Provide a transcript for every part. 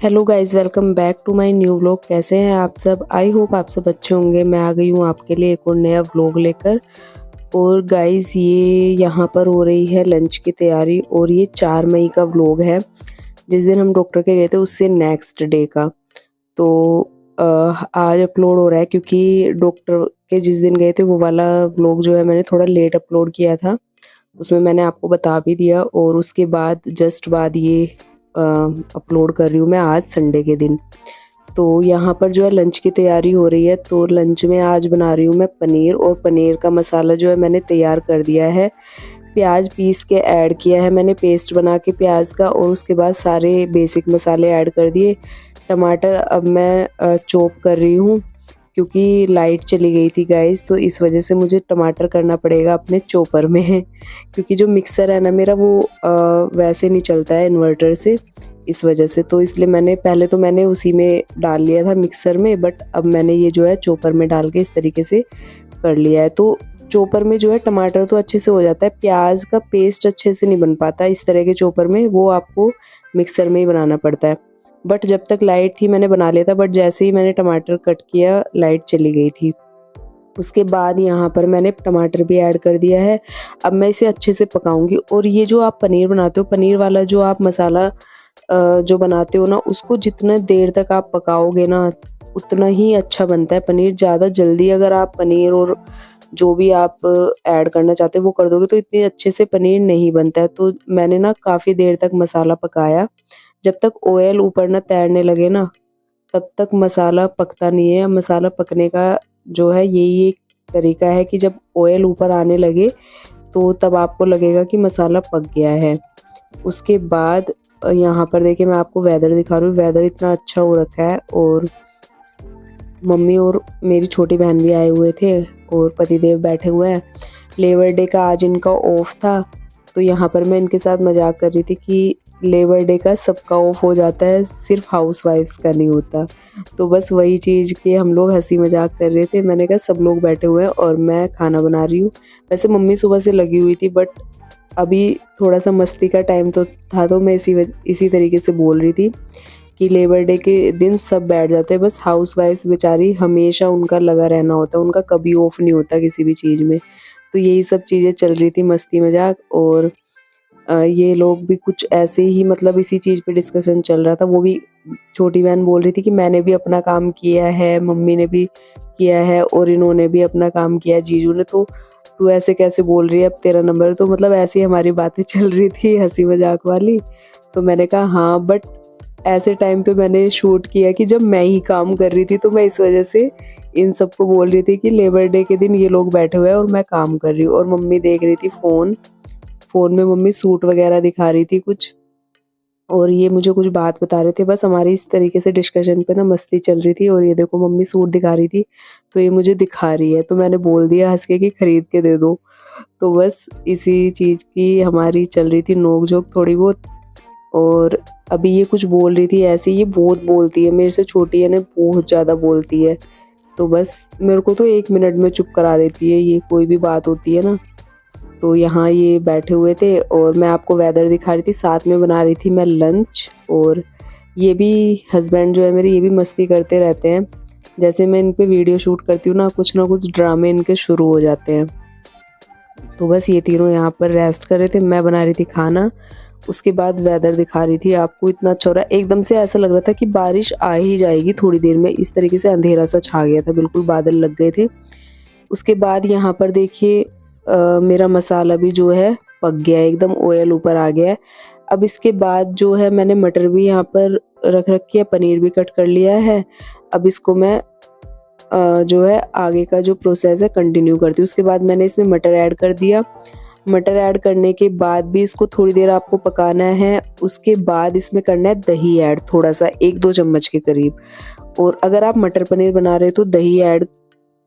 Hello guys, welcome back to my new vlog. कैसे हैं आप सब? आई होप आप सब अच्छे होंगे। मैं आ गई हूँ आपके लिए एक और नया व्लॉग लेकर। और गाइस, ये यहाँ पर हो रही है लंच की तैयारी और ये 4 मई का व्लॉग है। जिस दिन हम डॉक्टर के गए थे उससे नेक्स्ट डे का। तो आज अपलोड हो रहा है क्योंकि डॉक्टर के जिस दिन गए थे वो वाला व्लॉग जो है मैंने थोड़ा लेट अपलोड किया था। उसमें मैंने आपको बता भी दिया और उसके बाद जस्ट बाद ये अपलोड कर रही हूँ मैं आज संडे के दिन। तो यहाँ पर जो है लंच की तैयारी हो रही है। तो लंच में आज बना रही हूँ मैं पनीर, और पनीर का मसाला जो है मैंने तैयार कर दिया है। प्याज पीस के ऐड किया है मैंने, पेस्ट बना के प्याज का, और उसके बाद सारे बेसिक मसाले ऐड कर दिए। टमाटर अब मैं चॉप कर रही हूँ क्योंकि लाइट चली गई थी गाइस, तो इस वजह से मुझे टमाटर करना पड़ेगा अपने चॉपर में क्योंकि जो मिक्सर है ना मेरा वो वैसे नहीं चलता है इन्वर्टर से, इस वजह से। तो इसलिए मैंने उसी में डाल लिया था मिक्सर में, बट अब मैंने ये जो है चॉपर में डाल के इस तरीके से कर लिया है। तो चॉपर में जो है टमाटर तो अच्छे से हो जाता है, प्याज का पेस्ट अच्छे से नहीं बन पाता इस तरह के चॉपर में, वो आपको मिक्सर में ही बनाना पड़ता है। बट जब तक लाइट थी मैंने बना लिया था, बट जैसे ही मैंने टमाटर कट किया लाइट चली गई थी। उसके बाद यहाँ पर मैंने टमाटर भी ऐड कर दिया है। अब मैं इसे अच्छे से पकाऊंगी। और ये जो आप पनीर बनाते हो, पनीर वाला जो आप मसाला जो बनाते हो ना, उसको जितना देर तक आप पकाओगे ना उतना ही अच्छा बनता है पनीर। ज़्यादा जल्दी अगर आप पनीर और जो भी आप ऐड करना चाहते हो वो कर दोगे तो इतने अच्छे से पनीर नहीं बनता है। तो मैंने ना काफ़ी देर तक मसाला पकाया, जब तक ऑयल ऊपर ना तैरने लगे ना तब तक मसाला पकता नहीं है। मसाला पकने का जो है यही एक तरीका है कि जब ऑयल ऊपर आने लगे तो तब आपको लगेगा कि मसाला पक गया है। उसके बाद यहाँ पर देखिए मैं आपको वेदर दिखा रही हूँ। वेदर इतना अच्छा हो रखा है, और मम्मी और मेरी छोटी बहन भी आए हुए थे और पतिदेव बैठे हुए हैं। लेबर डे का आज इनका ऑफ था, तो यहाँ पर मैं इनके साथ मजाक कर रही थी कि लेबर डे का सबका ऑफ हो जाता है, सिर्फ हाउस वाइफ्स का नहीं होता। तो बस वही चीज़ के हम लोग हंसी मजाक कर रहे थे। मैंने कहा सब लोग बैठे हुए हैं और मैं खाना बना रही हूँ। वैसे मम्मी सुबह से लगी हुई थी, बट अभी थोड़ा सा मस्ती का टाइम तो था, तो मैं इसी तरीके से बोल रही थी कि लेबर डे के दिन सब बैठ जाते हैं, बस हाउस वाइफ्स बेचारी हमेशा उनका लगा रहना होता है, उनका कभी ऑफ नहीं होता किसी भी चीज़ में। तो यही सब चीज़ें चल रही थी, मस्ती मजाक। और ये लोग भी कुछ ऐसे ही, मतलब इसी चीज़ पे डिस्कशन चल रहा था। वो भी छोटी बहन बोल रही थी कि मैंने भी अपना काम किया है, मम्मी ने भी किया है और इन्होंने भी अपना काम किया, जीजू ने, तो तू ऐसे कैसे बोल रही है, अब तेरा नंबर। तो मतलब ऐसी हमारी बातें चल रही थी हंसी मजाक वाली। तो मैंने कहा हाँ, बट ऐसे टाइम पे मैंने शूट किया कि जब मैं ही काम कर रही थी, तो मैं इस वजह से इन सबको बोल रही थी कि लेबर डे के दिन ये लोग बैठे हुए हैं और मैं काम कर रही हूँ। और मम्मी देख रही थी फ़ोन में मम्मी सूट वगैरह दिखा रही थी कुछ, और ये मुझे कुछ बात बता रहे थे। बस हमारी इस तरीके से डिस्कशन पे ना मस्ती चल रही थी। और ये देखो मम्मी सूट दिखा रही थी, तो ये मुझे दिखा रही है, तो मैंने बोल दिया हँस के कि खरीद के दे दो। तो बस इसी चीज़ की हमारी चल रही थी नोक-झोंक थोड़ी बहुत। और अभी ये कुछ बोल रही थी ऐसे, ये बहुत बोलती है, मेरे से छोटी है ना, बहुत ज़्यादा बोलती है। तो बस मेरे को तो 1 मिनट में चुप करा देती है ये, कोई भी बात होती है ना। तो यहाँ ये बैठे हुए थे और मैं आपको वेदर दिखा रही थी, साथ में बना रही थी मैं लंच। और ये भी हस्बैंड जो है मेरे, ये भी मस्ती करते रहते हैं। जैसे मैं इन पे वीडियो शूट करती हूँ ना कुछ ड्रामे इनके शुरू हो जाते हैं। तो बस ये तीनों यहाँ पर रेस्ट कर रहे थे, मैं बना रही थी खाना। उसके बाद वेदर दिखा रही थी आपको, इतना अच्छा हो रहा है। एकदम से ऐसा लग रहा था कि बारिश आ ही जाएगी थोड़ी देर में, इस तरीके से अंधेरा सा छा गया था, बिल्कुल बादल लग गए थे। उसके बाद यहाँ पर देखिए मेरा मसाला भी जो है पक गया है, एकदम ऑयल ऊपर आ गया है। अब इसके बाद जो है मैंने मटर भी यहाँ पर रख रखी है, पनीर भी कट कर लिया है। अब इसको मैं जो है आगे का जो प्रोसेस है कंटिन्यू करती हूँ। उसके बाद मैंने इसमें मटर ऐड कर दिया। मटर ऐड करने के बाद भी इसको थोड़ी देर आपको पकाना है। उसके बाद इसमें करना है दही ऐड, थोड़ा सा 1-2 चम्मच के करीब। और अगर आप मटर पनीर बना रहे हो तो दही ऐड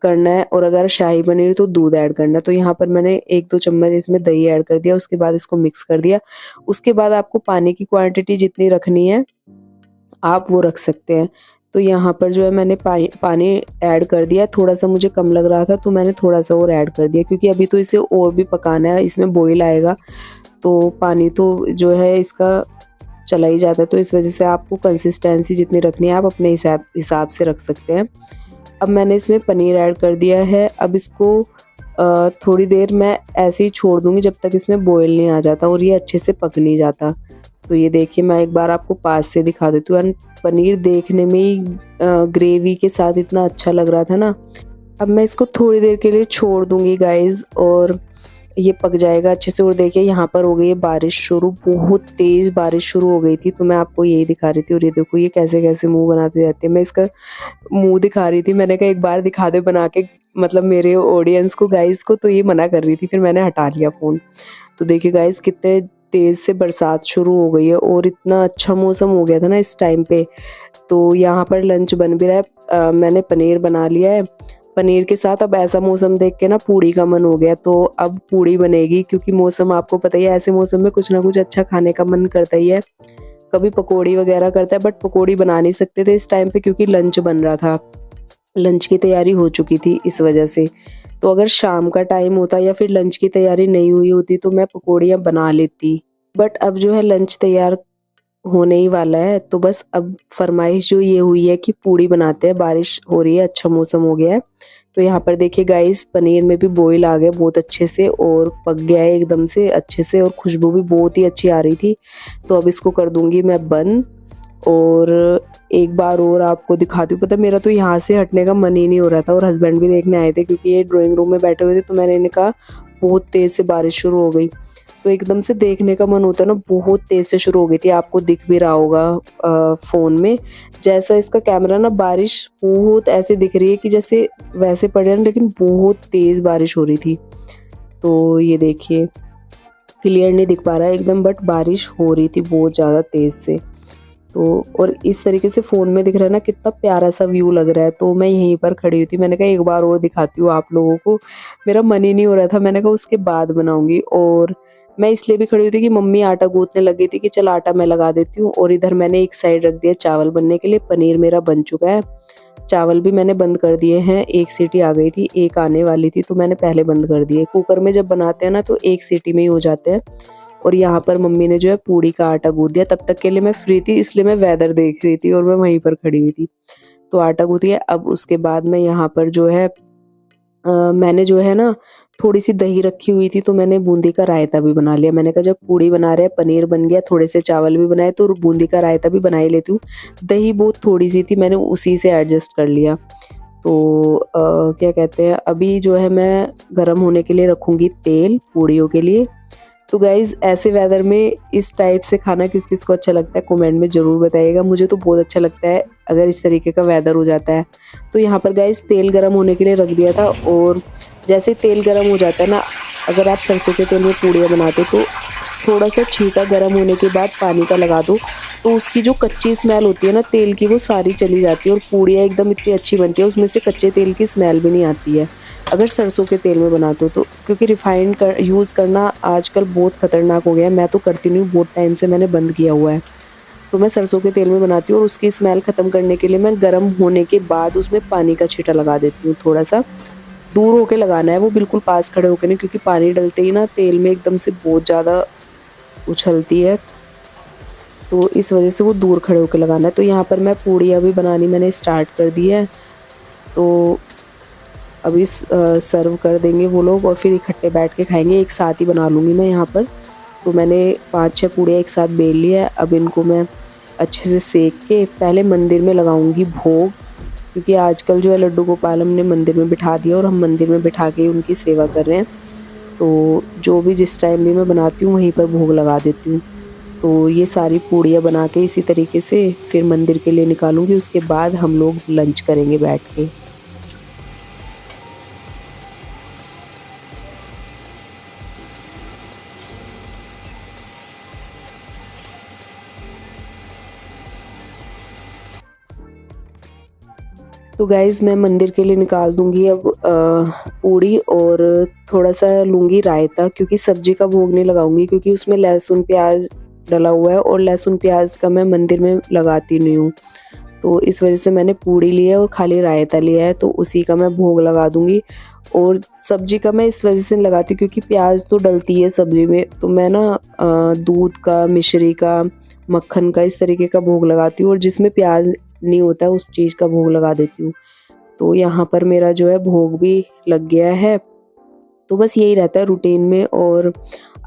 करना है, और अगर शाही पनीर तो दूध ऐड करना है। तो यहाँ पर मैंने 1-2 चम्मच इसमें दही ऐड कर दिया। उसके बाद इसको मिक्स कर दिया। उसके बाद आपको पानी की क्वांटिटी जितनी रखनी है आप वो रख सकते हैं। तो यहाँ पर जो है मैंने पानी ऐड कर दिया। थोड़ा सा मुझे कम लग रहा था तो मैंने थोड़ा सा और ऐड कर दिया, क्योंकि अभी तो इसे और भी पकाना है, इसमें बॉईल आएगा। तो पानी तो जो है इसका चला ही जाता है, तो इस वजह से आपको कंसिस्टेंसी जितनी रखनी है आप अपने हिसाब से रख सकते हैं। अब मैंने इसमें पनीर ऐड कर दिया है। अब इसको थोड़ी देर मैं ऐसे ही छोड़ दूँगी जब तक इसमें बॉयल नहीं आ जाता और ये अच्छे से पक नहीं जाता। तो ये देखिए मैं एक बार आपको पास से दिखा देती हूँ, एंड पनीर देखने में ही ग्रेवी के साथ इतना अच्छा लग रहा था ना। अब मैं इसको थोड़ी देर के लिए छोड़ दूँगी गाइज़, और ये पक जाएगा अच्छे से। और देखिए यहाँ पर हो गई है बारिश शुरू, बहुत तेज़ बारिश शुरू हो गई थी, तो मैं आपको यही दिखा रही थी। और ये देखो ये कैसे-कैसे मुँह बनाती रहती है। मैं इसका मुँह दिखा रही थी, मैंने कहा एक बार दिखा दे बना के, मतलब मेरे ऑडियंस को, गाइज़ को, तो ये मना कर रही थी, फिर मैंने हटा लिया फ़ोन। तो देखिए गाइज़ कितने तेज़ से बरसात शुरू हो गई है और इतना अच्छा मौसम हो गया था ना इस टाइम पे। तो यहाँ पर लंच बन भी रहा है। मैंने पनीर बना लिया है। पनीर के साथ अब ऐसा मौसम देख के ना पूड़ी का मन हो गया, तो अब पूड़ी बनेगी, क्योंकि मौसम आपको पता ही है, ऐसे मौसम में कुछ ना कुछ अच्छा खाने का मन करता ही है। कभी पकौड़ी वगैरह करता है, बट पकौड़ी बना नहीं सकते थे इस टाइम पे क्योंकि लंच बन रहा था। लंच की तैयारी हो चुकी थी इस वजह से। तो अगर शाम का टाइम होता या फिर लंच की तैयारी नहीं हुई होती तो मैं पकौड़ियाँ बना लेती। बट अब जो है लंच तैयार होने ही वाला है, तो बस अब फरमाइश जो ये हुई है कि पूड़ी बनाते हैं, बारिश हो रही है, अच्छा मौसम हो गया है। तो यहाँ पर देखिए गाइस पनीर में भी बॉईल आ गया बहुत अच्छे से और पक गया है एकदम से अच्छे से, और खुशबू भी बहुत ही अच्छी आ रही थी। तो अब इसको कर दूंगी मैं बंद, और एक बार और आपको दिखाती हूँ। पता है मेरा तो यहाँ से हटने का मन ही नहीं हो रहा था, और हस्बैंड भी देखने आए थे क्योंकि ये ड्राइंग रूम में बैठे हुए थे। तो मैंने इन्हें कहा बहुत तेज़ से बारिश शुरू हो गई, तो एकदम से देखने का मन होता है ना, बहुत तेज़ से शुरू हो गई थी। आपको दिख भी रहा होगा फ़ोन में, जैसा इसका कैमरा ना, बारिश बहुत ऐसे दिख रही है कि जैसे वैसे पड़ रहा है, लेकिन बहुत तेज़ बारिश हो रही थी। तो ये देखिए क्लियर नहीं दिख पा रहा है एकदम, बट बारिश हो रही थी बहुत ज़्यादा तेज़ से। तो और इस तरीके से फ़ोन में दिख रहा है ना, कितना प्यारा सा व्यू लग रहा है। तो मैं यहीं पर खड़ी हुई थी, मैंने कहा एक बार और दिखाती हूँ आप लोगों को। मेरा मन ही नहीं हो रहा था, मैंने कहा उसके बाद बनाऊंगी। और मैं इसलिए भी खड़ी हुई थी कि मम्मी आटा गूंथने लग गई थी कि चल आटा मैं लगा देती हूँ, और इधर मैंने एक साइड रख दिया चावल बनने के लिए। पनीर मेरा बन चुका है, चावल भी मैंने बंद कर दिए हैं। एक सीटी आ गई थी, एक आने वाली थी, तो मैंने पहले बंद कर दिए। कुकर में जब बनाते हैं ना तो एक सीटी में ही हो जाते हैं। और यहाँ पर मम्मी ने जो है पूड़ी का आटा गूँथ दिया। तब तक के लिए मैं फ्री थी, इसलिए मैं वेदर देख रही थी और मैं वहीं पर खड़ी हुई थी। तो आटा गूँथ गया। अब उसके बाद मैं यहाँ पर जो है मैंने जो है ना थोड़ी सी दही रखी हुई थी, तो मैंने बूंदी का रायता भी बना लिया। मैंने कहा जब पूड़ी बना रहे हैं, पनीर बन गया, थोड़े से चावल भी बनाए, तो बूंदी का रायता भी बना ही लेती हूँ। दही बहुत थोड़ी सी थी, मैंने उसी से एडजस्ट कर लिया। तो क्या कहते हैं, अभी जो है मैं गरम होने के लिए रखूँगी तेल पूड़ियों के लिए। तो गाइज़ ऐसे वेदर में इस टाइप से खाना किस-किस को अच्छा लगता है कमेंट में ज़रूर बताइएगा। मुझे तो बहुत अच्छा लगता है अगर इस तरीके का वेदर हो जाता है। तो यहाँ पर गाइज़ तेल गरम होने के लिए रख दिया था, और जैसे ही तेल गरम हो जाता है ना, अगर आप सरसों के तेल में पूड़ियाँ बनाते हो तो थोड़ा-सा छींटा गरम होने के बाद पानी का लगा दो, तो उसकी जो कच्ची स्मेल होती है ना तेल की, वो सारी चली जाती है और पूड़ियाँ एकदम इतनी अच्छी बनती है, उसमें से कच्चे तेल की स्मेल भी नहीं आती है, अगर सरसों के तेल में बनाते हो तो। क्योंकि रिफाइंड यूज़ करना आजकल बहुत खतरनाक हो गया है, मैं तो करती नहीं हूँ, बहुत टाइम से मैंने बंद किया हुआ है। तो मैं सरसों के तेल में बनाती हूँ, और उसकी स्मेल ख़त्म करने के लिए मैं गरम होने के बाद उसमें पानी का छींटा लगा देती हूँ। थोड़ा-सा दूर होके लगाना है, वो बिल्कुल पास खड़े होके नहीं, क्योंकि पानी डलते ही ना तेल में एकदम से बहुत ज़्यादा उछलती है, तो इस वज़ह से वो दूर खड़े होके लगाना है। तो यहाँ पर मैं पूड़ियाँ भी बनानी मैंने स्टार्ट कर दी है। तो अभी सर्व कर देंगे वो लोग, और फिर इकट्ठे बैठ के खाएँगे, एक साथ ही बना लूँगी मैं यहाँ पर। तो मैंने 5-6 पूड़ियाँ एक साथ बेल लिया है। अब इनको मैं अच्छे से सेक के पहले मंदिर में लगाऊंगी भोग, क्योंकि आजकल जो है लड्डू गोपाल हमने मंदिर में बिठा दिया, और हम मंदिर में बिठा के उनकी सेवा कर रहे हैं। तो जो भी जिस टाइम भी मैं बनाती हूँ वहीं पर भोग लगा देती हूँ। तो ये सारी पूड़ियाँ बना के इसी तरीके से फिर मंदिर के लिए निकालूंगी, उसके बाद हम लोग लंच करेंगे बैठ के। तो गाइज़ मैं मंदिर के लिए निकाल दूँगी अब पूड़ी, और थोड़ा-सा लूँगी रायता, क्योंकि सब्ज़ी का भोग नहीं लगाऊँगी, क्योंकि उसमें लहसुन प्याज़ डला हुआ है, और लहसुन प्याज़ का मैं मंदिर में लगाती नहीं हूँ। तो इस वज़ह से मैंने पूड़ी ली है और खाली रायता लिया है, तो उसी का मैं भोग लगा दूँगी। और सब्ज़ी का मैं इस वज़ह से नहीं लगाती क्योंकि प्याज़ तो डलती है सब्ज़ी में, तो मैं ना दूध का, मिश्री का, मक्खन का इस तरीके का भोग लगाती हूँ और जिसमें प्याज नहीं होता उस चीज़ का भोग लगा देती हूँ। तो यहाँ पर मेरा जो है भोग भी लग गया है। तो बस यही रहता है रूटीन में। और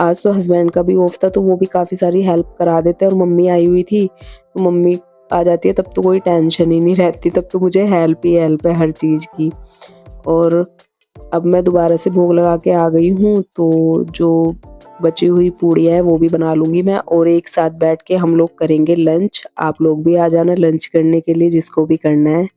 आज तो हस्बैंड का भी ऑफ था तो वो भी काफ़ी सारी हेल्प करा देते हैं और मम्मी आई हुई थी, तो मम्मी आ जाती है तब तो कोई टेंशन ही नहीं रहती, तब तो मुझे हेल्प ही हेल्प है हर चीज़ की। और अब मैं दोबारा से भोग लगा के आ गई हूँ, तो जो बची हुई पूड़ियाँ हैं वो भी बना लूँगी मैं और एक साथ बैठ के हम लोग करेंगे लंच। आप लोग भी आ जाना लंच करने के लिए जिसको भी करना है।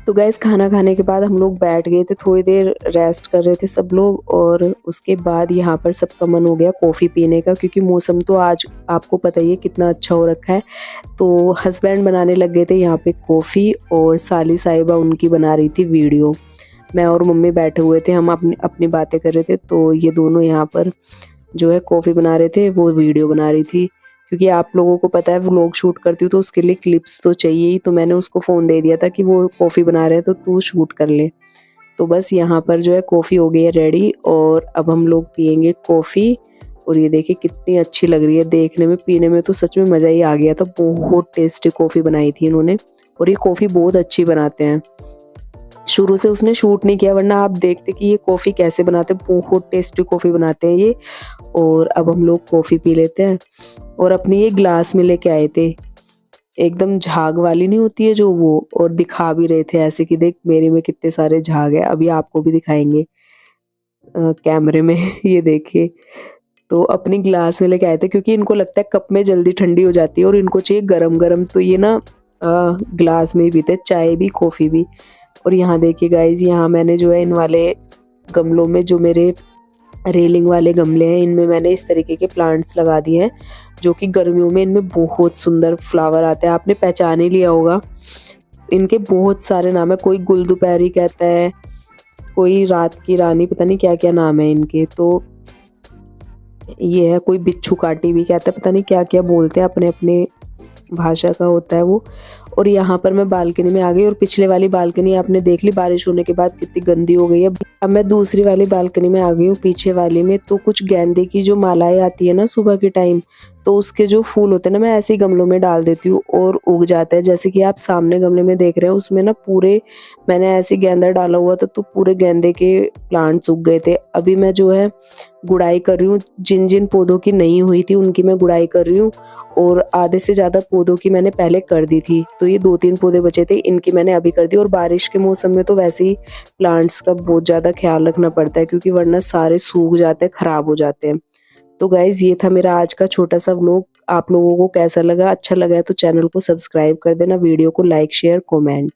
तो गाइस खाना खाने के बाद हम लोग बैठ गए थे, थोड़ी देर रेस्ट कर रहे थे सब लोग और उसके बाद यहाँ पर सबका मन हो गया कॉफ़ी पीने का, क्योंकि मौसम तो आज आपको पता ही है कितना अच्छा हो रखा है। तो हस्बैंड बनाने लग गए थे यहाँ पे कॉफ़ी और साली साहिबा उनकी बना रही थी वीडियो। मैं और मम्मी बैठे हुए थे, हम अपनी अपनी बातें कर रहे थे, तो ये दोनों यहाँ पर जो है कॉफ़ी बना रहे थे, वो वीडियो बना रही थी। क्योंकि आप लोगों को पता है व्लॉग शूट करती हूँ तो उसके लिए क्लिप्स तो चाहिए ही, तो मैंने उसको फ़ोन दे दिया था कि वो कॉफ़ी बना रहे हैं तो तू शूट कर ले। तो बस यहाँ पर जो है कॉफ़ी हो गई है रेडी और अब हम लोग पिएँगे कॉफ़ी। और ये देखिए कितनी अच्छी लग रही है देखने में, पीने में तो सच में मज़ा ही आ गया था। बहुत टेस्टी कॉफ़ी बनाई थी इन्होंने और ये कॉफ़ी बहुत अच्छी बनाते हैं। शुरू से उसने शूट नहीं किया वरना आप देखते कि ये कॉफ़ी कैसे बनाते हैं, बहुत टेस्टी कॉफ़ी बनाते हैं ये। और अब हम लोग कॉफ़ी पी लेते हैं और अपने ये ग्लास में लेके आए थे, एकदम झाग वाली नहीं होती है जो वो, और दिखा भी रहे थे ऐसे कि देख मेरे में कितने सारे झाग है, अभी आपको भी दिखाएँगे कैमरे में ये देखिए। तो अपनी ग्लास में लेके आए थे क्योंकि इनको लगता है कप में जल्दी ठंडी हो जाती है और इनको चाहिए गरम-गरम, तो ये ना ग्लास में ही पीते हैं, चाय भी, कॉफ़ी भी। और यहाँ देखिए गाइज़, यहाँ मैंने जो है इन वाले गमलों में, जो मेरे रेलिंग वाले गमले हैं, इनमें मैंने इस तरीके के प्लांट्स लगा दिए हैं, जो कि गर्मियों में इनमें बहुत सुंदर फ्लावर आते हैं। आपने पहचान ही लिया होगा, इनके बहुत सारे नाम है, कोई गुलदुपहरी कहता है, कोई रात की रानी, पता नहीं क्या-क्या नाम है इनके। तो ये है, कोई बिच्छू काटी भी कहता है, पता नहीं क्या-क्या बोलते हैं, अपने-अपने भाषा का होता है वो। और यहाँ पर मैं बालकनी में आ गई और पिछले वाली बालकनी आपने देख ली बारिश होने के बाद कितनी गंदी हो गई है। अब मैं दूसरी वाली बालकनी में आ गई हूँ, पीछे वाली में। तो कुछ गेंदे की जो मालाएं आती है ना सुबह के टाइम, तो उसके जो फूल होते हैं ना, मैं ऐसे ही गमलों में डाल देती हूँ और उग जाता है। जैसे कि आप सामने गमले में देख रहे हैं, उसमें ना पूरे मैंने ऐसे गेंदा डाला हुआ था तो पूरे गेंदे के प्लांट्स उग गए थे। अभी मैं जो है गुड़ाई कर रही हूँ, जिन जिन पौधों की नहीं हुई थी उनकी मैं गुड़ाई कर रही हूँ और आधे से ज़्यादा पौधों की मैंने पहले कर दी थी। तो ये 2-3 पौधे बचे थे, इनकी मैंने अभी कर दी। और बारिश के मौसम में तो वैसे ही प्लांट्स का बहुत ज़्यादा ख्याल रखना पड़ता है क्योंकि वरना सारे सूख जाते हैं, खराब हो जाते हैं। तो गाइज़ ये था मेरा आज का छोटा-सा व्लॉग। आप लोगों को कैसा लगा? अच्छा लगा है तो चैनल को सब्सक्राइब कर देना, वीडियो को लाइक, शेयर, कमेंट।